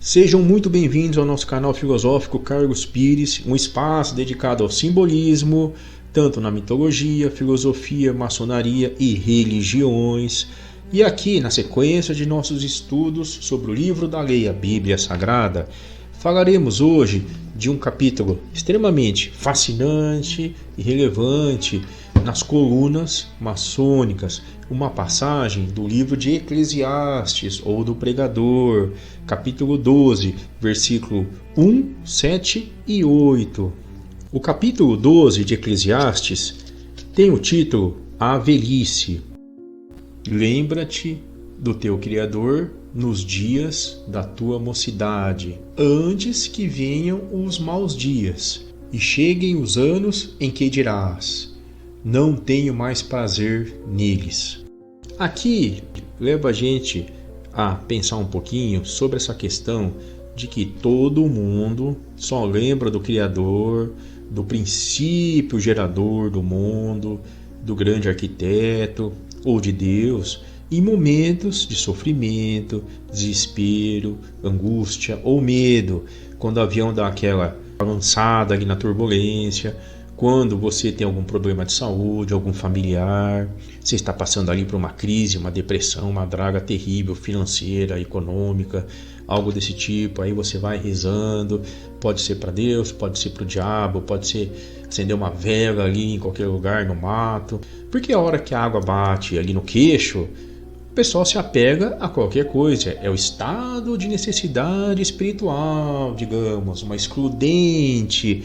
Sejam muito bem-vindos ao nosso canal filosófico Carlos Pires, um espaço dedicado ao simbolismo, tanto na mitologia, filosofia, maçonaria e religiões. E aqui, na sequência de nossos estudos sobre o livro da lei, a Bíblia Sagrada, falaremos hoje de um capítulo extremamente fascinante e relevante nas colunas maçônicas, uma passagem do livro de Eclesiastes ou do Pregador, capítulo 12, versículo 1, 7 e 8. O capítulo 12 de Eclesiastes tem o título A Velhice. Lembra-te do teu Criador nos dias da tua mocidade, antes que venham os maus dias e cheguem os anos em que dirás: não tenho mais prazer neles. Aqui leva a gente a pensar um pouquinho sobre essa questão de que todo mundo só lembra do Criador, do princípio gerador do mundo, do grande arquiteto ou de Deus em momentos de sofrimento, desespero, angústia ou medo, quando o avião dá aquela balançada ali na turbulência, quando você tem algum problema de saúde, algum familiar, você está passando ali por uma crise, uma depressão, uma draga terrível, financeira, econômica, algo desse tipo, aí você vai rezando, pode ser para Deus, pode ser para o diabo, pode ser acender uma vela ali em qualquer lugar, no mato, porque a hora que a água bate ali no queixo, o pessoal se apega a qualquer coisa, é o estado de necessidade espiritual, digamos, uma excludente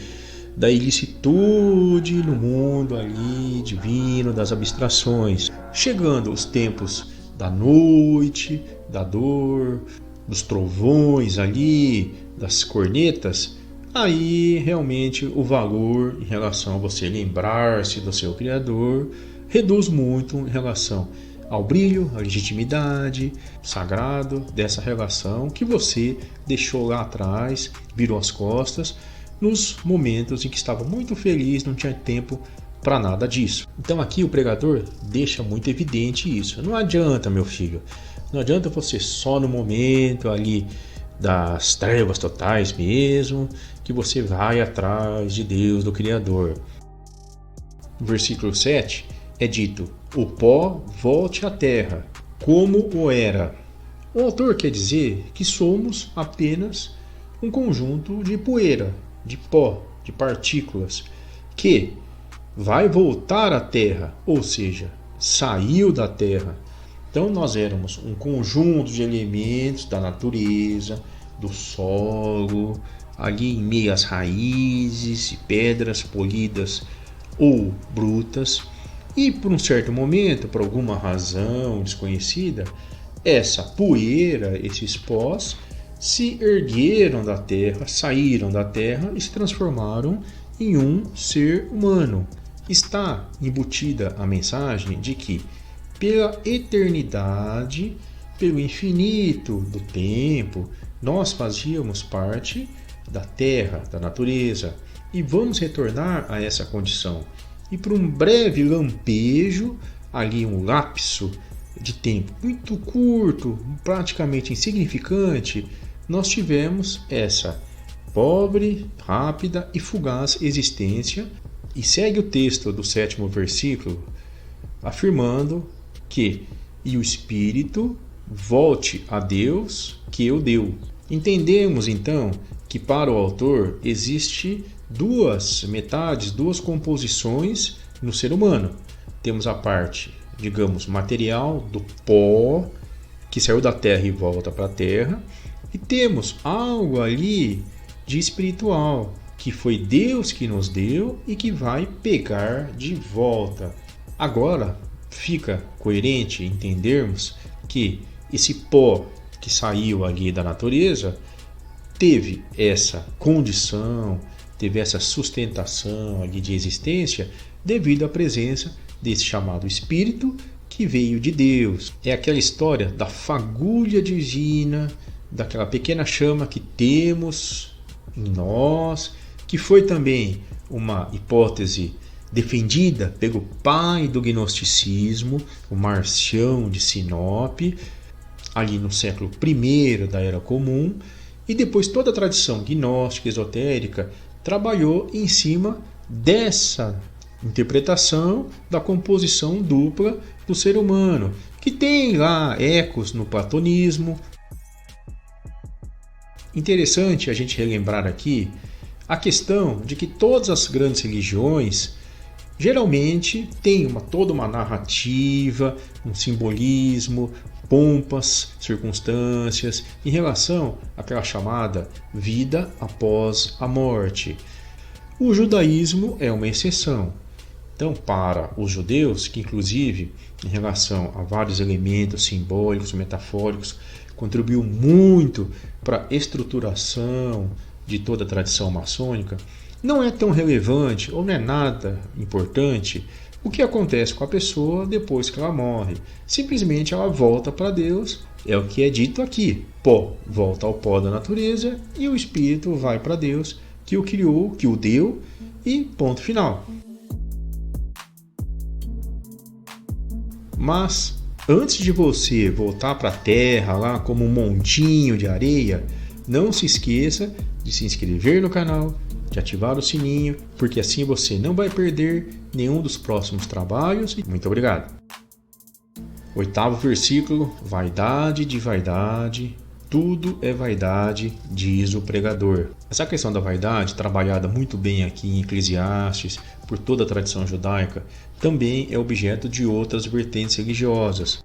da ilicitude no mundo ali divino das abstrações. Chegando os tempos da noite, da dor, dos trovões ali, das cornetas, aí realmente o valor em relação a você lembrar-se do seu Criador reduz muito em relação ao brilho, à legitimidade, sagrado dessa relação que você deixou lá atrás, virou as costas, nos momentos em que estava muito feliz, não tinha tempo para nada disso. Então aqui o pregador deixa muito evidente isso. Não adianta, meu filho, não adianta você só no momento ali das trevas totais mesmo, que você vai atrás de Deus, do Criador. No versículo 7 é dito: o pó volte à terra, como o era. O autor quer dizer que somos apenas um conjunto de poeira, de pó, de partículas, que vai voltar à terra, ou seja, saiu da terra. Então nós éramos um conjunto de elementos da natureza, do solo, ali em meio às raízes e pedras polidas ou brutas, e por um certo momento, por alguma razão desconhecida, essa poeira, esses pós, se ergueram da terra, saíram da terra e se transformaram em um ser humano. Está embutida a mensagem de que, pela eternidade, pelo infinito do tempo, nós fazíamos parte da terra, da natureza, e vamos retornar a essa condição. E por um breve lampejo, ali um lapso de tempo muito curto, praticamente insignificante, nós tivemos essa pobre, rápida e fugaz existência. E segue o texto do 7º versículo afirmando que e o Espírito volte a Deus que o deu. Entendemos então que para o autor existe duas metades, duas composições no ser humano. Temos a parte, digamos, material do pó que saiu da terra e volta para a terra, e temos algo ali de espiritual que foi Deus que nos deu e que vai pegar de volta. Agora fica coerente entendermos que esse pó que saiu ali da natureza teve essa condição, teve essa sustentação ali de existência devido à presença desse chamado Espírito que veio de Deus. É aquela história da fagulha divina, daquela pequena chama que temos em nós, que foi também uma hipótese defendida pelo pai do gnosticismo, o Marcião de Sinop, ali no século I da Era Comum, E depois toda a tradição gnóstica, esotérica, trabalhou em cima dessa interpretação da composição dupla do ser humano, que tem lá ecos no platonismo. Interessante a gente relembrar aqui a questão de que todas as grandes religiões geralmente têm toda uma narrativa, um simbolismo, pompas, circunstâncias em relação àquela chamada vida após a morte. O judaísmo é uma exceção. Então, para os judeus, que inclusive em relação a vários elementos simbólicos, metafóricos, contribuiu muito para a estruturação de toda a tradição maçônica, não é tão relevante ou não é nada importante o que acontece com a pessoa depois que ela morre. Simplesmente ela volta para Deus, é o que é dito aqui. Pó volta ao pó da natureza e o espírito vai para Deus, que o criou, que o deu, e ponto final. Mas antes de você voltar para a Terra lá como um montinho de areia, não se esqueça de se inscrever no canal, de ativar o sininho, porque assim você não vai perder nenhum dos próximos trabalhos. Muito obrigado. 8º versículo: vaidade de vaidade, tudo é vaidade, diz o pregador. Essa questão da vaidade, trabalhada muito bem aqui em Eclesiastes, por toda a tradição judaica, também é objeto de outras vertentes religiosas.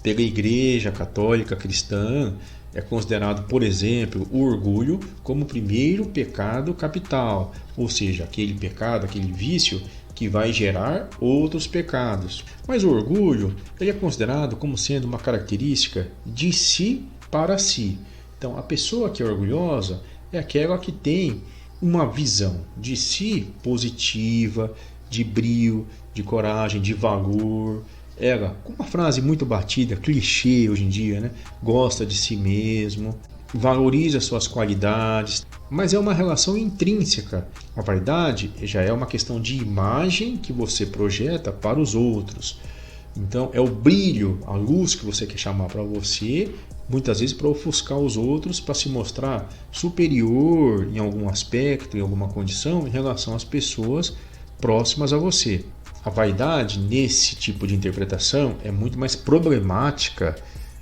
Pela Igreja Católica Cristã, é considerado, por exemplo, o orgulho como o primeiro pecado capital, ou seja, aquele pecado, aquele vício que vai gerar outros pecados. Mas o orgulho ele é considerado como sendo uma característica de si para si. Então, a pessoa que é orgulhosa é aquela que tem uma visão de si positiva, de brio, de coragem, de valor. Ela, com uma frase muito batida, clichê hoje em dia, né? Gosta de si mesmo, valoriza suas qualidades, mas é uma relação intrínseca. A vaidade já é uma questão de imagem que você projeta para os outros. Então é o brilho, a luz que você quer chamar para você, muitas vezes para ofuscar os outros, para se mostrar superior em algum aspecto, em alguma condição, em relação às pessoas próximas a você. A vaidade, nesse tipo de interpretação, é muito mais problemática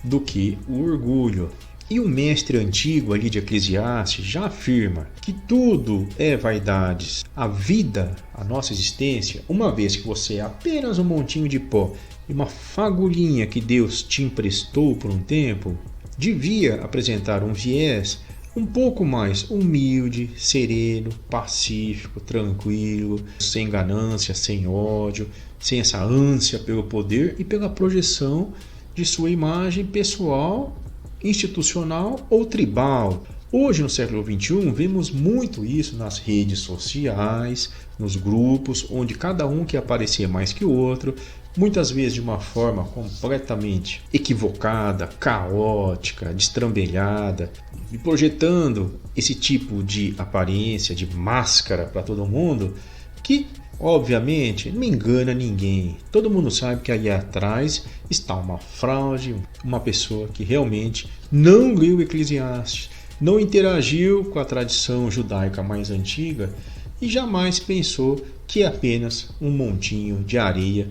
do que o orgulho. E o mestre antigo ali de Eclesiastes já afirma que tudo é vaidades. A vida, a nossa existência, uma vez que você é apenas um montinho de pó e uma fagulhinha que Deus te emprestou por um tempo, devia apresentar um viés um pouco mais humilde, sereno, pacífico, tranquilo, sem ganância, sem ódio, sem essa ânsia pelo poder e pela projeção de sua imagem pessoal, institucional ou tribal. Hoje, no século XXI, vemos muito isso nas redes sociais, nos grupos, onde cada um quer aparecer mais que o outro, muitas vezes de uma forma completamente equivocada, caótica, destrambelhada, e projetando esse tipo de aparência, de máscara para todo mundo, que obviamente não engana ninguém. Todo mundo sabe que ali atrás está uma fraude, uma pessoa que realmente não leu Eclesiastes, não interagiu com a tradição judaica mais antiga e jamais pensou que é apenas um montinho de areia.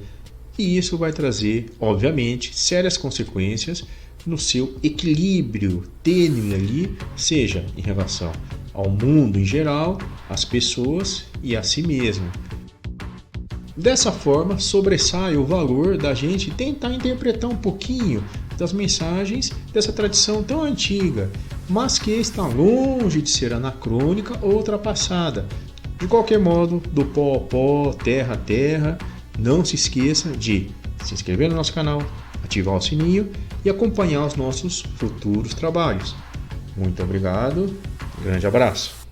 E isso vai trazer, obviamente, sérias consequências no seu equilíbrio tênue ali, seja em relação ao mundo em geral, às pessoas e a si mesmo. Dessa forma, sobressai o valor da gente tentar interpretar um pouquinho das mensagens dessa tradição tão antiga, mas que está longe de ser anacrônica ou ultrapassada. De qualquer modo, do pó ao pó, terra a terra, não se esqueça de se inscrever no nosso canal, ativar o sininho e acompanhar os nossos futuros trabalhos. Muito obrigado, grande abraço!